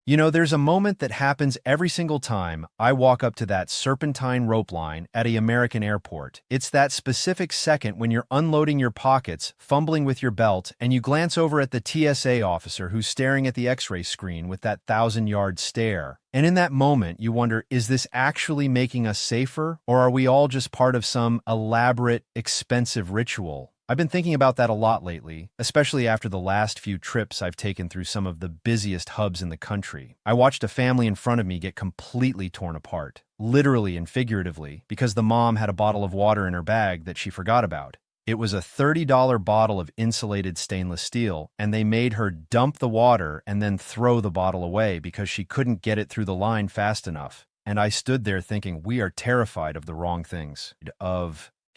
You know, there's a moment that happens every single time I walk up to that serpentine rope line at an American airport. It's that specific second when you're unloading your pockets, fumbling with your belt, and you glance over at the TSA officer who's staring at the X-ray screen with that 1,000-yard stare. And in that moment, you wonder, is this actually making us safer, or are we all just part of some elaborate, expensive ritual? I've been thinking about that a lot lately, especially after the last few trips I've taken through some of the busiest hubs in the country. I watched a family in front of me get completely torn apart, literally and figuratively, because the mom had a bottle of water in her bag that she forgot about. It was a $30 bottle of insulated stainless steel, and they made her dump the water and then throw the bottle away because she couldn't get it through the line fast enough. And I stood there thinking, we are terrified of the wrong things.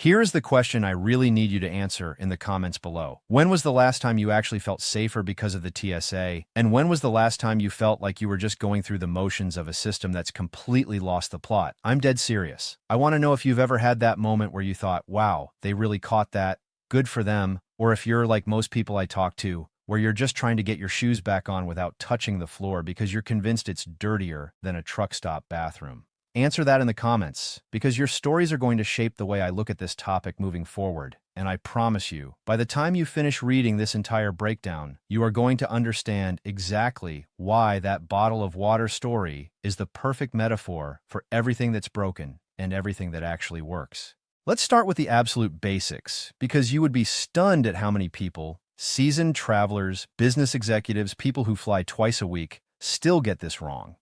Here's the question I really need you to answer in the comments below. When was the last time you actually felt safer because of the TSA? And when was the last time you felt like you were just going through the motions of a system that's completely lost the plot? I'm dead serious. I want to know if you've ever had that moment where you thought, wow, they really caught that, good for them, or if you're like most people I talk to, where you're just trying to get your shoes back on without touching the floor because you're convinced it's dirtier than a truck stop bathroom. Answer that in the comments, because your stories are going to shape the way I look at this topic moving forward. And I promise you, by the time you finish reading this entire breakdown, you are going to understand exactly why that bottle of water story is the perfect metaphor for everything that's broken and everything that actually works. Let's start with the absolute basics, because you would be stunned at how many people, seasoned travelers, business executives, people who fly twice a week, still get this wrong.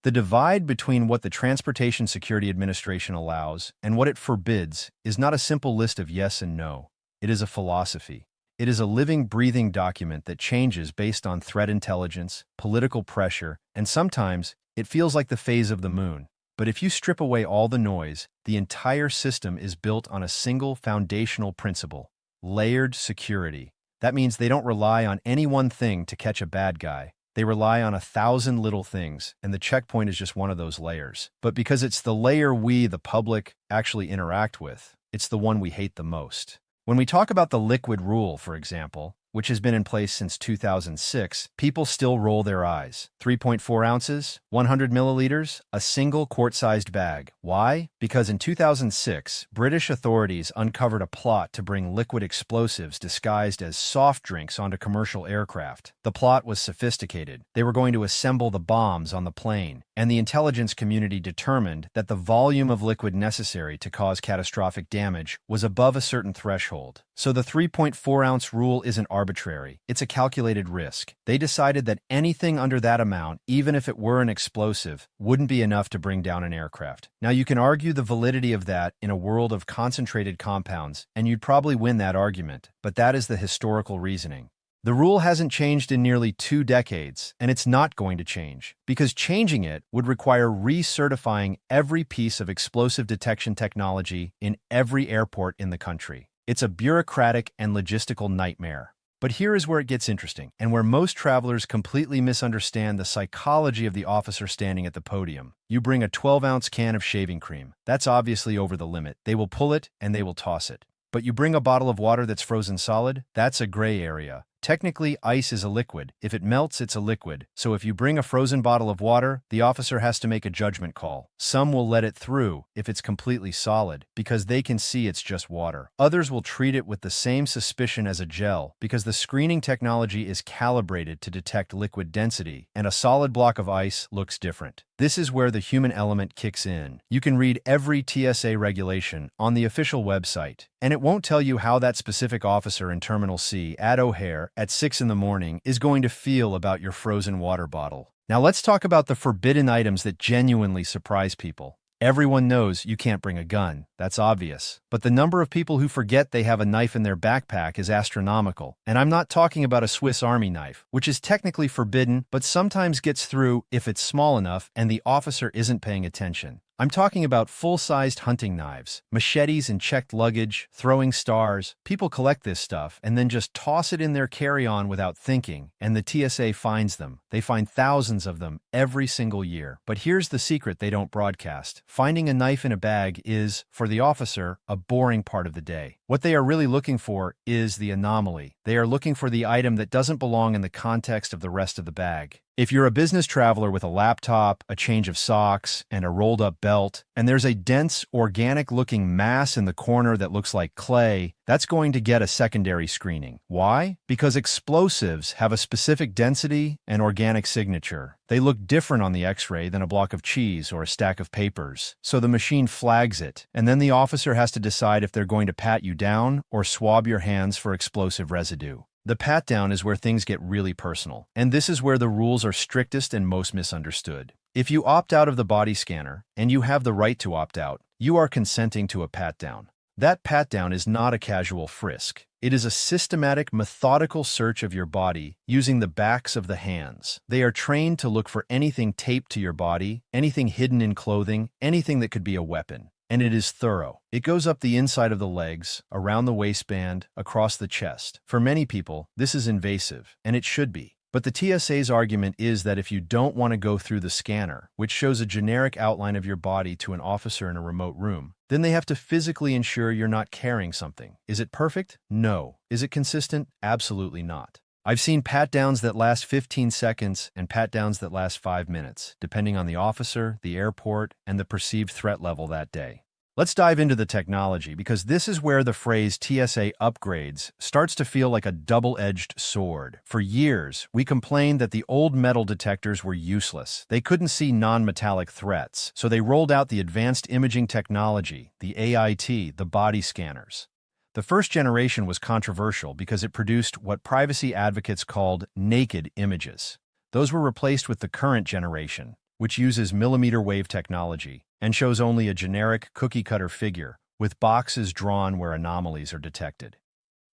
The divide between what the Transportation Security Administration allows and what it forbids is not a simple list of yes and no. It is a philosophy. It is a living, breathing document that changes based on threat intelligence, political pressure, and sometimes it feels like the phase of the moon. But if you strip away all the noise, the entire system is built on a single foundational principle: layered security. That means they don't rely on any one thing to catch a bad guy. They rely on 1,000 little things, and the checkpoint is just one of those layers. But because it's the layer we, the public, actually interact with, it's the one we hate the most. When we talk about the liquid rule, for example, which has been in place since 2006, people still roll their eyes. 3.4 ounces, 100 milliliters, a single quart-sized bag. Why? Because in 2006, British authorities uncovered a plot to bring liquid explosives disguised as soft drinks onto commercial aircraft. The plot was sophisticated. They were going to assemble the bombs on the plane, and the intelligence community determined that the volume of liquid necessary to cause catastrophic damage was above a certain threshold. So the 3.4-ounce rule isn't arbitrary. It's a calculated risk. They decided that anything under that amount, even if it were an explosive, wouldn't be enough to bring down an aircraft. Now, you can argue the validity of that in a world of concentrated compounds, and you'd probably win that argument, but that is the historical reasoning. The rule hasn't changed in nearly 2 decades, and it's not going to change, because changing it would require recertifying every piece of explosive detection technology in every airport in the country. It's a bureaucratic and logistical nightmare. But here is where it gets interesting, and where most travelers completely misunderstand the psychology of the officer standing at the podium. You bring a 12-ounce can of shaving cream. That's obviously over the limit. They will pull it, and they will toss it. But you bring a bottle of water that's frozen solid, that's a gray area. Technically, ice is a liquid. If it melts, it's a liquid. So if you bring a frozen bottle of water, the officer has to make a judgment call. Some will let it through if it's completely solid, because they can see it's just water. Others will treat it with the same suspicion as a gel, because the screening technology is calibrated to detect liquid density, and a solid block of ice looks different. This is where the human element kicks in. You can read every TSA regulation on the official website, and it won't tell you how that specific officer in Terminal C at O'Hare at 6 in the morning is going to feel about your frozen water bottle. Now let's talk about the forbidden items that genuinely surprise people. Everyone knows you can't bring a gun. That's obvious. But the number of people who forget they have a knife in their backpack is astronomical. And I'm not talking about a Swiss Army knife, which is technically forbidden, but sometimes gets through if it's small enough and the officer isn't paying attention. I'm talking about full-sized hunting knives, machetes in checked luggage, throwing stars. People collect this stuff and then just toss it in their carry-on without thinking, and the TSA finds them. They find thousands of them every single year. But here's the secret they don't broadcast. Finding a knife in a bag is, for the officer, a boring part of the day. What they are really looking for is the anomaly, They are looking for the item that doesn't belong in the context of the rest of the bag. If you're a business traveler with a laptop, a change of socks, and a rolled-up belt, and there's a dense, organic-looking mass in the corner that looks like clay, that's going to get a secondary screening. Why? Because explosives have a specific density and organic signature. They look different on the X-ray than a block of cheese or a stack of papers. So the machine flags it, and then the officer has to decide if they're going to pat you down or swab your hands for explosive residue. The pat-down is where things get really personal, and this is where the rules are strictest and most misunderstood. If you opt out of the body scanner, and you have the right to opt out, you are consenting to a pat-down. That pat-down is not a casual frisk. It is a systematic, methodical search of your body using the backs of the hands. They are trained to look for anything taped to your body, anything hidden in clothing, anything that could be a weapon. And it is thorough. It goes up the inside of the legs, around the waistband, across the chest. For many people, this is invasive, and it should be. But the TSA's argument is that if you don't want to go through the scanner, which shows a generic outline of your body to an officer in a remote room, then they have to physically ensure you're not carrying something. Is it perfect? No. Is it consistent? Absolutely not. I've seen pat-downs that last 15 seconds and pat-downs that last 5 minutes, depending on the officer, the airport, and the perceived threat level that day. Let's dive into the technology, because this is where the phrase TSA upgrades starts to feel like a double-edged sword. For years, we complained that the old metal detectors were useless. They couldn't see non-metallic threats, so they rolled out the advanced imaging technology, the AIT, the body scanners. The first generation was controversial because it produced what privacy advocates called naked images. Those were replaced with the current generation, which uses millimeter wave technology and shows only a generic cookie-cutter figure with boxes drawn where anomalies are detected.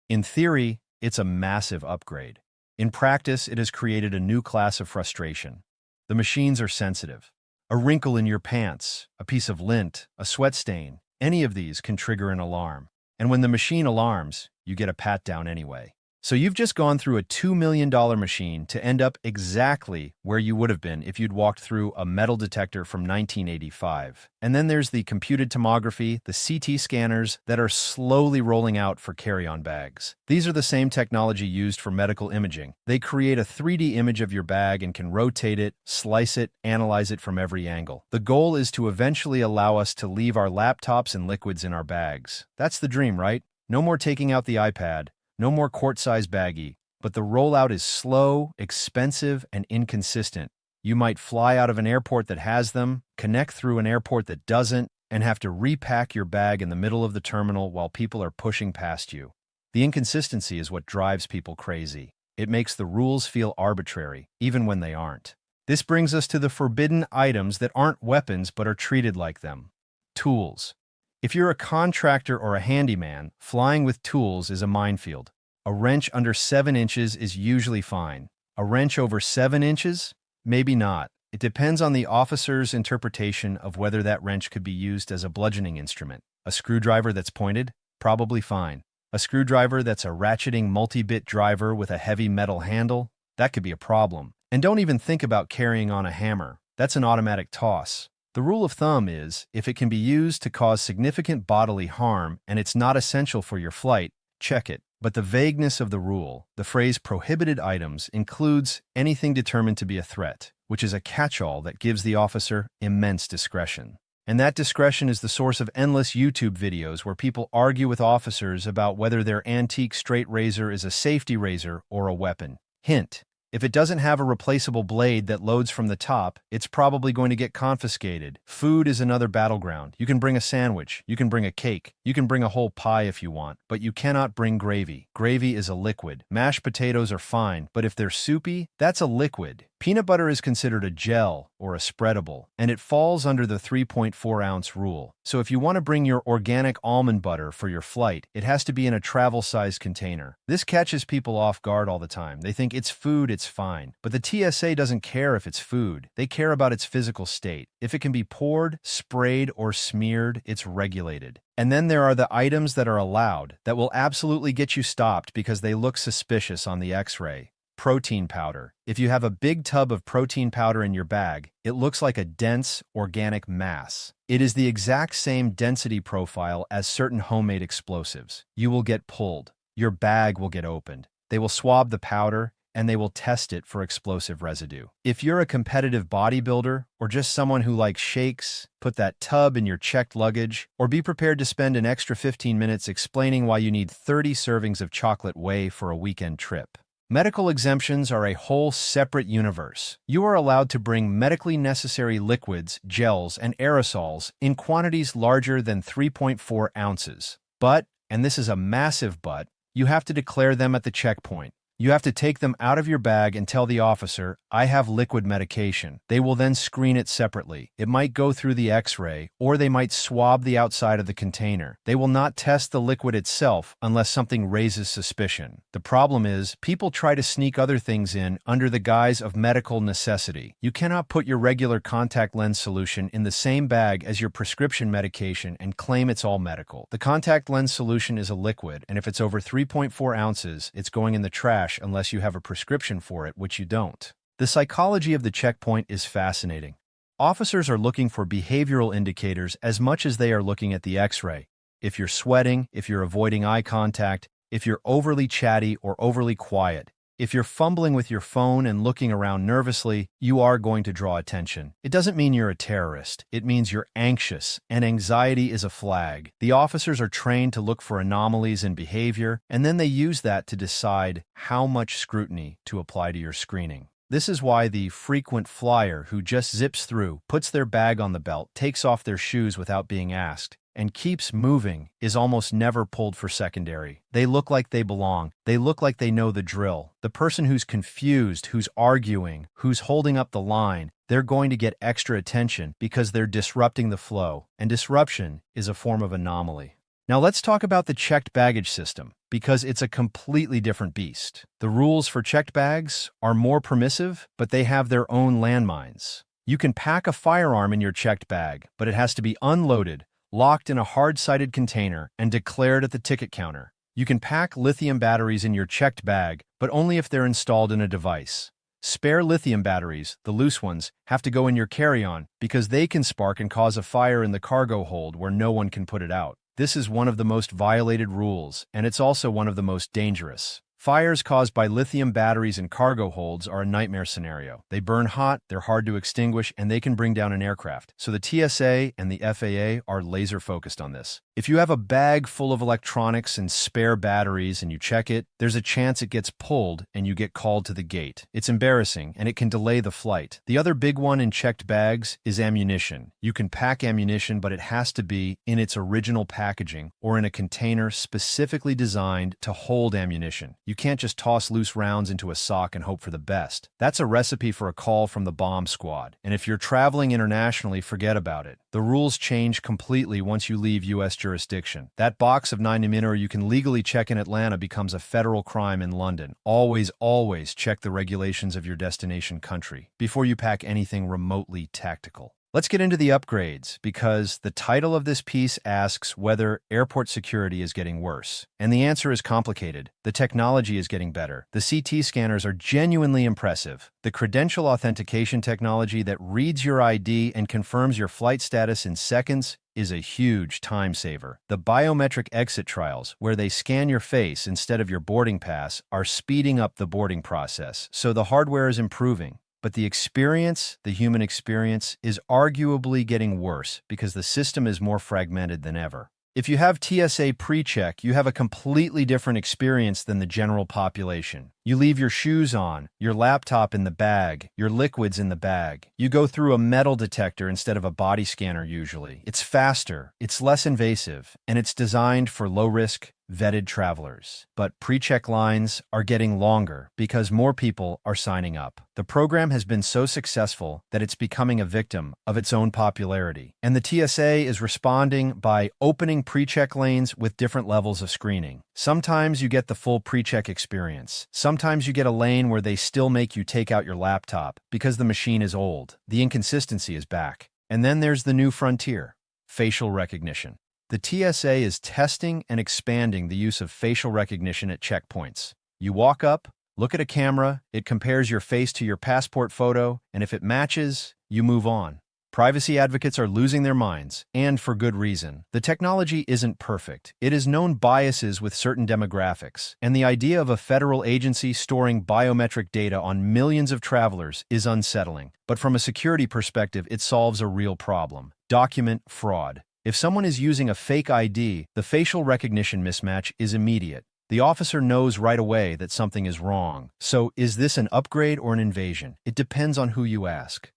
In theory, it's a massive upgrade. In practice, it has created a new class of frustration. The machines are sensitive. A wrinkle in your pants, a piece of lint, a sweat stain, any of these can trigger an alarm. And when the machine alarms, you get a pat-down anyway. So you've just gone through a $2 million machine to end up exactly where you would have been if you'd walked through a metal detector from 1985. And then there's the computed tomography, the CT scanners that are slowly rolling out for carry-on bags. These are the same technology used for medical imaging. They create a 3D image of your bag and can rotate it, slice it, analyze it from every angle. The goal is to eventually allow us to leave our laptops and liquids in our bags. That's the dream, right? No more taking out the iPad. No more quart-size baggie, but the rollout is slow, expensive, and inconsistent. You might fly out of an airport that has them, connect through an airport that doesn't, and have to repack your bag in the middle of the terminal while people are pushing past you. The inconsistency is what drives people crazy. It makes the rules feel arbitrary, even when they aren't. This brings us to the forbidden items that aren't weapons but are treated like them. Tools. If you're a contractor or a handyman, flying with tools is a minefield. A wrench under 7 inches is usually fine. A wrench over 7 inches? Maybe not. It depends on the officer's interpretation of whether that wrench could be used as a bludgeoning instrument. A screwdriver that's pointed? Probably fine. A screwdriver that's a ratcheting multi-bit driver with a heavy metal handle? That could be a problem. And don't even think about carrying on a hammer. That's an automatic toss. The rule of thumb is, if it can be used to cause significant bodily harm and it's not essential for your flight, check it. But the vagueness of the rule, the phrase prohibited items, includes anything determined to be a threat, which is a catch-all that gives the officer immense discretion. And that discretion is the source of endless YouTube videos where people argue with officers about whether their antique straight razor is a safety razor or a weapon. Hint: if it doesn't have a replaceable blade that loads from the top, it's probably going to get confiscated. Food is another battleground. You can bring a sandwich, you can bring a cake, you can bring a whole pie if you want, but you cannot bring gravy. Gravy is a liquid. Mashed potatoes are fine, but if they're soupy, that's a liquid. Peanut butter is considered a gel or a spreadable, and it falls under the 3.4-ounce rule. So if you want to bring your organic almond butter for your flight, it has to be in a travel-sized container. This catches people off guard all the time. They think it's food, it's fine. But the TSA doesn't care if it's food. They care about its physical state. If it can be poured, sprayed, or smeared, it's regulated. And then there are the items that are allowed that will absolutely get you stopped because they look suspicious on the X-ray. Protein powder. If you have a big tub of protein powder in your bag, it looks like a dense, organic mass. It is the exact same density profile as certain homemade explosives. You will get pulled. Your bag will get opened. They will swab the powder, and they will test it for explosive residue. If you're a competitive bodybuilder or just someone who likes shakes, put that tub in your checked luggage, or be prepared to spend an extra 15 minutes explaining why you need 30 servings of chocolate whey for a weekend trip. Medical exemptions are a whole separate universe. You are allowed to bring medically necessary liquids, gels, and aerosols in quantities larger than 3.4 ounces. But, and this is a massive but, you have to declare them at the checkpoint. You have to take them out of your bag and tell the officer, "I have liquid medication." They will then screen it separately. It might go through the X-ray, or they might swab the outside of the container. They will not test the liquid itself unless something raises suspicion. The problem is, people try to sneak other things in under the guise of medical necessity. You cannot put your regular contact lens solution in the same bag as your prescription medication and claim it's all medical. The contact lens solution is a liquid, and if it's over 3.4 ounces, it's going in the trash unless you have a prescription for it, which you don't. The psychology of the checkpoint is fascinating. Officers are looking for behavioral indicators as much as they are looking at the X-ray. If you're sweating, if you're avoiding eye contact, if you're overly chatty or overly quiet, if you're fumbling with your phone and looking around nervously, you are going to draw attention. It doesn't mean you're a terrorist. It means you're anxious, and anxiety is a flag. The officers are trained to look for anomalies in behavior, and then they use that to decide how much scrutiny to apply to your screening. This is why the frequent flyer who just zips through, puts their bag on the belt, takes off their shoes without being asked, and keeps moving is almost never pulled for secondary. They look like they belong. They look like they know the drill. The person who's confused, who's arguing, who's holding up the line, they're going to get extra attention because they're disrupting the flow, and disruption is a form of anomaly. Now let's talk about the checked baggage system, because it's a completely different beast. The rules for checked bags are more permissive, but they have their own landmines. You can pack a firearm in your checked bag, but it has to be unloaded, locked in a hard-sided container, and declared at the ticket counter. You can pack lithium batteries in your checked bag, but only if they're installed in a device. Spare lithium batteries, the loose ones, have to go in your carry-on because they can spark and cause a fire in the cargo hold where no one can put it out. This is one of the most violated rules, and it's also one of the most dangerous. Fires caused by lithium batteries in cargo holds are a nightmare scenario. They burn hot, they're hard to extinguish, and they can bring down an aircraft. So the TSA and the FAA are laser-focused on this. If you have a bag full of electronics and spare batteries and you check it, there's a chance it gets pulled and you get called to the gate. It's embarrassing, and it can delay the flight. The other big one in checked bags is ammunition. You can pack ammunition, but it has to be in its original packaging or in a container specifically designed to hold ammunition. You can't just toss loose rounds into a sock and hope for the best. That's a recipe for a call from the bomb squad. And if you're traveling internationally, forget about it. The rules change completely once you leave U.S. jurisdiction. That box of 9mm you can legally check in Atlanta becomes a federal crime in London. Always, always check the regulations of your destination country before you pack anything remotely tactical. Let's get into the upgrades, because the title of this piece asks whether airport security is getting worse. And the answer is complicated. The technology is getting better. The CT scanners are genuinely impressive. The credential authentication technology that reads your ID and confirms your flight status in seconds is a huge time saver. The biometric exit trials, where they scan your face instead of your boarding pass, are speeding up the boarding process, so the hardware is improving. But the experience, the human experience, is arguably getting worse because the system is more fragmented than ever. If you have TSA pre-check, you have a completely different experience than the general population. You leave your shoes on, your laptop in the bag, your liquids in the bag. You go through a metal detector instead of a body scanner usually. It's faster, it's less invasive, and it's designed for low-risk, vetted travelers. But pre-check lines are getting longer because more people are signing up. The program has been so successful that it's becoming a victim of its own popularity. And the TSA is responding by opening pre-check lanes with different levels of screening. Sometimes you get the full pre-check experience. Sometimes you get a lane where they still make you take out your laptop because the machine is old. The inconsistency is back. And then there's the new frontier, facial recognition. The TSA is testing and expanding the use of facial recognition at checkpoints. You walk up, look at a camera, it compares your face to your passport photo, and if it matches, you move on. Privacy advocates are losing their minds, and for good reason. The technology isn't perfect. It has known biases with certain demographics, and the idea of a federal agency storing biometric data on millions of travelers is unsettling. But from a security perspective, it solves a real problem: document fraud. If someone is using a fake ID, the facial recognition mismatch is immediate. The officer knows right away that something is wrong. So, is this an upgrade or an invasion? It depends on who you ask.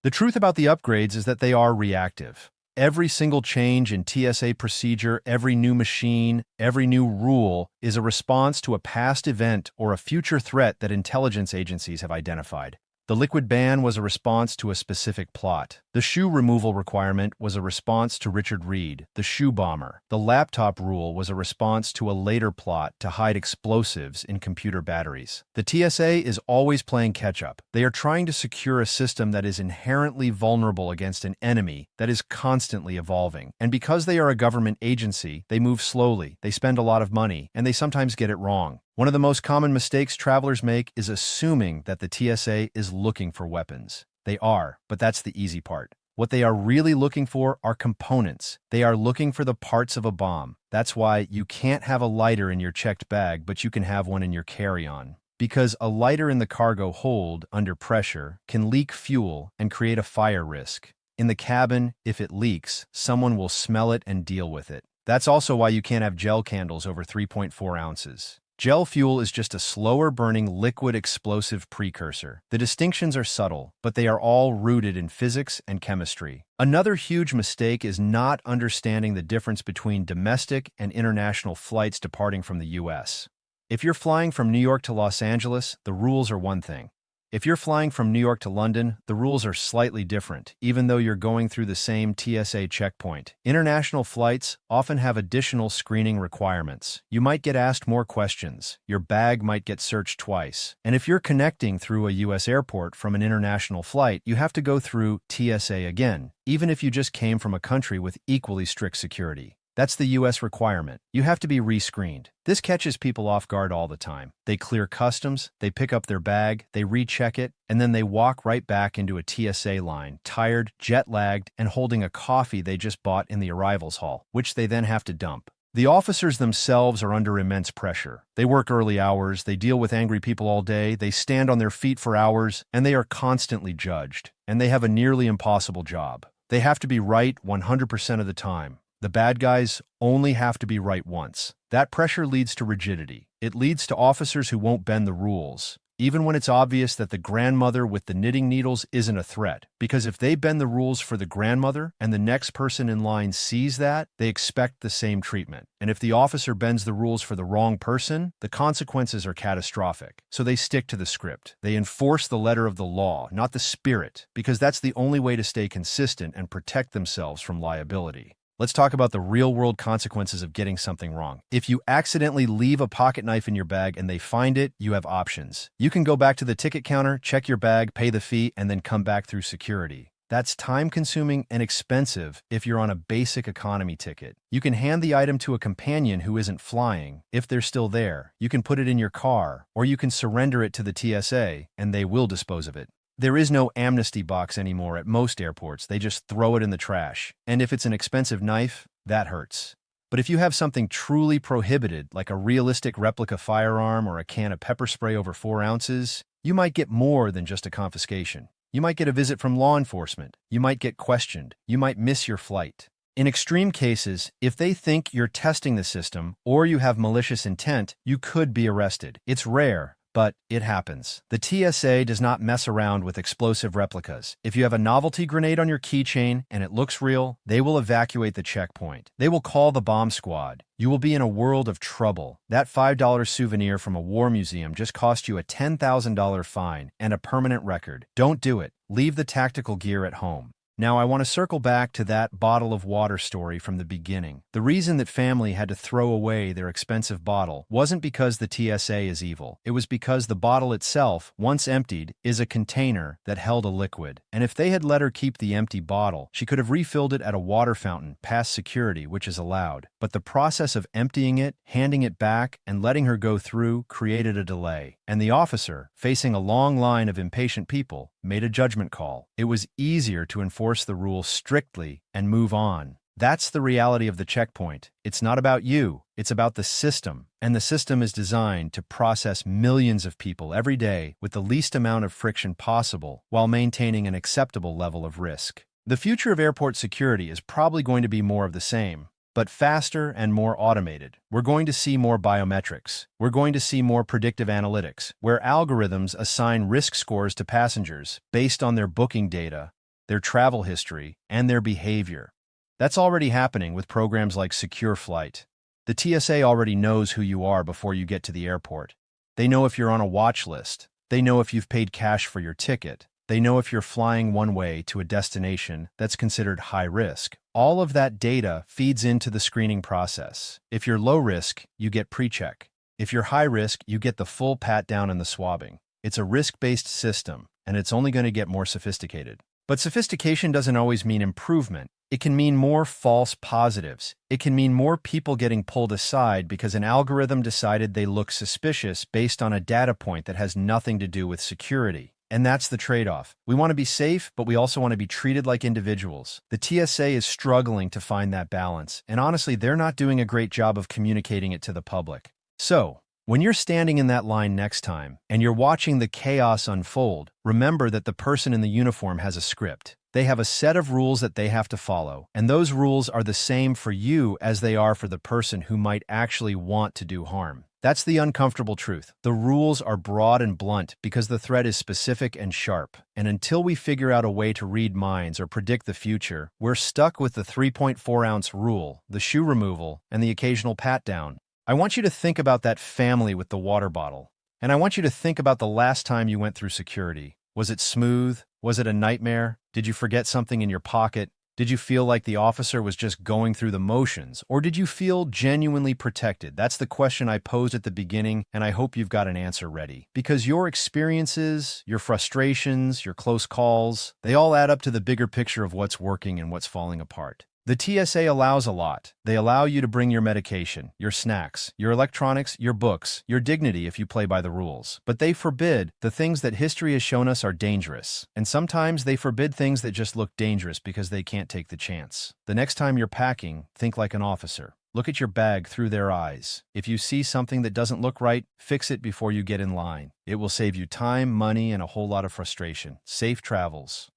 The truth about the upgrades is that they are reactive. Every single change in TSA procedure, every new machine, every new rule is a response to a past event or a future threat that intelligence agencies have identified. The liquid ban was a response to a specific plot. The shoe removal requirement was a response to Richard Reed, the shoe bomber. The laptop rule was a response to a later plot to hide explosives in computer batteries. The TSA is always playing catch-up. They are trying to secure a system that is inherently vulnerable against an enemy that is constantly evolving. And because they are a government agency, they move slowly, they spend a lot of money, and they sometimes get it wrong. One of the most common mistakes travelers make is assuming that the TSA is looking for weapons. They are, but that's the easy part. What they are really looking for are components. They are looking for the parts of a bomb. That's why you can't have a lighter in your checked bag, but you can have one in your carry-on. Because a lighter in the cargo hold, under pressure, can leak fuel and create a fire risk. In the cabin, if it leaks, someone will smell it and deal with it. That's also why you can't have gel candles over 3.4 ounces. Gel fuel is just a slower-burning liquid explosive precursor. The distinctions are subtle, but they are all rooted in physics and chemistry. Another huge mistake is not understanding the difference between domestic and international flights departing from the U.S. If you're flying from New York to Los Angeles, the rules are one thing. If you're flying from New York to London, the rules are slightly different, even though you're going through the same TSA checkpoint. International flights often have additional screening requirements. You might get asked more questions. Your bag might get searched twice. And if you're connecting through a U.S. airport from an international flight, you have to go through TSA again, even if you just came from a country with equally strict security. That's the U.S. requirement. You have to be rescreened. This catches people off guard all the time. They clear customs, they pick up their bag, they recheck it, and then they walk right back into a TSA line, tired, jet-lagged, and holding a coffee they just bought in the arrivals hall, which they then have to dump. The officers themselves are under immense pressure. They work early hours, they deal with angry people all day, they stand on their feet for hours, and they are constantly judged. And they have a nearly impossible job. They have to be right 100% of the time. The bad guys only have to be right once. That pressure leads to rigidity. It leads to officers who won't bend the rules, even when it's obvious that the grandmother with the knitting needles isn't a threat. Because if they bend the rules for the grandmother and the next person in line sees that, they expect the same treatment. And if the officer bends the rules for the wrong person, the consequences are catastrophic. So they stick to the script. They enforce the letter of the law, not the spirit, because that's the only way to stay consistent and protect themselves from liability. Let's talk about the real-world consequences of getting something wrong. If you accidentally leave a pocket knife in your bag and they find it, you have options. You can go back to the ticket counter, check your bag, pay the fee, and then come back through security. That's time-consuming and expensive if you're on a basic economy ticket. You can hand the item to a companion who isn't flying. If they're still there, you can put it in your car, or you can surrender it to the TSA, and they will dispose of it. There is no amnesty box anymore at most airports. They just throw it in the trash. And if it's an expensive knife, that hurts. But if you have something truly prohibited, like a realistic replica firearm or a can of pepper spray over 4 ounces, you might get more than just a confiscation. You might get a visit from law enforcement. You might get questioned. You might miss your flight. In extreme cases, if they think you're testing the system or you have malicious intent, you could be arrested. It's rare, but it happens. The TSA does not mess around with explosive replicas. If you have a novelty grenade on your keychain and it looks real, they will evacuate the checkpoint. They will call the bomb squad. You will be in a world of trouble. That $5 souvenir from a war museum just cost you a $10,000 fine and a permanent record. Don't do it. Leave the tactical gear at home. Now, I want to circle back to that bottle of water story from the beginning. The reason that family had to throw away their expensive bottle wasn't because the TSA is evil. It was because the bottle itself, once emptied, is a container that held a liquid. And if they had let her keep the empty bottle, she could have refilled it at a water fountain past security, which is allowed. But the process of emptying it, handing it back, and letting her go through created a delay. and the officer, facing a long line of impatient people, made a judgment call. It was easier to enforce the rule strictly and move on. That's the reality of the checkpoint. It's not about you, it's about the system. And the system is designed to process millions of people every day with the least amount of friction possible while maintaining an acceptable level of risk. The future of airport security is probably going to be more of the same, but faster and more automated. We're going to see more biometrics. We're going to see more predictive analytics, where algorithms assign risk scores to passengers based on their booking data, their travel history, and their behavior. That's already happening with programs like Secure Flight. The TSA already knows who you are before you get to the airport. They know if you're on a watch list. They know if you've paid cash for your ticket. They know if you're flying one way to a destination that's considered high risk. All of that data feeds into the screening process. If you're low risk, you get pre-check. If you're high risk, you get the full pat-down and the swabbing. It's a risk-based system, and it's only going to get more sophisticated. But sophistication doesn't always mean improvement. It can mean more false positives. It can mean more people getting pulled aside because an algorithm decided they look suspicious based on a data point that has nothing to do with security. And that's the trade-off. We want to be safe, but we also want to be treated like individuals. The TSA is struggling to find that balance, and honestly, they're not doing a great job of communicating it to the public. So, when you're standing in that line next time, and you're watching the chaos unfold, remember that the person in the uniform has a script. They have a set of rules that they have to follow, and those rules are the same for you as they are for the person who might actually want to do harm. That's the uncomfortable truth. The rules are broad and blunt because the threat is specific and sharp. And until we figure out a way to read minds or predict the future, we're stuck with the 3.4-ounce rule, the shoe removal, and the occasional pat-down. I want you to think about that family with the water bottle. And I want you to think about the last time you went through security. Was it smooth? Was it a nightmare? Did you forget something in your pocket? Did you feel like the officer was just going through the motions? Or did you feel genuinely protected? That's the question I posed at the beginning, and I hope you've got an answer ready. Because your experiences, your frustrations, your close calls, they all add up to the bigger picture of what's working and what's falling apart. The TSA allows a lot. They allow you to bring your medication, your snacks, your electronics, your books, your dignity if you play by the rules. But they forbid the things that history has shown us are dangerous. And sometimes they forbid things that just look dangerous because they can't take the chance. The next time you're packing, think like an officer. Look at your bag through their eyes. If you see something that doesn't look right, fix it before you get in line. It will save you time, money, and a whole lot of frustration. Safe travels.